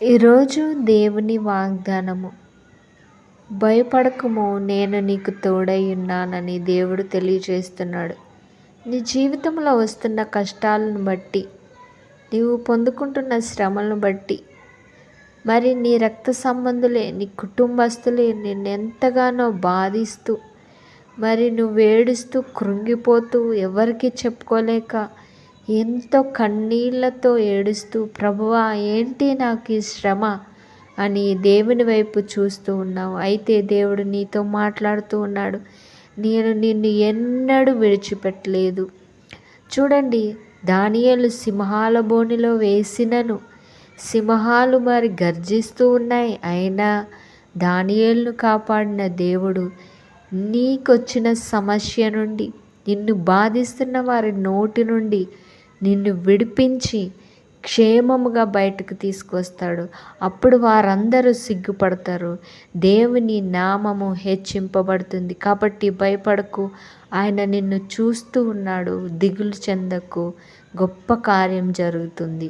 ఈరోజు దేవుని వాగ్దానము, భయపడకము, నేను నీకు తోడై ఉన్నానని దేవుడు తెలియజేస్తున్నాడు. నీ జీవితంలో వస్తున్న కష్టాలను బట్టి, నీవు పొందుకుంటున్న శ్రమలను బట్టి, మరి నీ రక్త సంబంధులే, నీ కుటుంబస్తులే నిన్నెంతగానో బాధిస్తూ, మరి నువ్వు ఏడుస్తూ కృంగిపోతూ ఎవరికి చెప్పుకోలేక ఎంతో కన్నీళ్లతో ఏడుస్తూ, ప్రభువా ఏంటి నాకు ఈ శ్రమ అని దేవుని వైపు చూస్తూ ఉన్నావు. అయితే దేవుడు నీతో మాట్లాడుతూ ఉన్నాడు, నేను నిన్ను ఎన్నడూ విడిచిపెట్టలేదు. చూడండి, దానియేలు సింహాల బోనిలో వేసినను సింహాలు మరి గర్జిస్తూ ఉన్నాయి, అయినా దానియేలును కాపాడిన దేవుడు నీకొచ్చిన సమస్య నుండి, నిన్ను బాధిస్తున్న వారి నోటి నుండి నిన్ను విడిపించి క్షేమముగా బయటకు తీసుకొస్తాడు. అప్పుడు వారందరూ సిగ్గుపడతారు, దేవుని నామము హెచ్చింపబడుతుంది. కాబట్టి భయపడకు, ఆయన నిన్ను చూస్తూ ఉన్నాడు. దిగులు చెందకు, గొప్ప కార్యం జరుగుతుంది.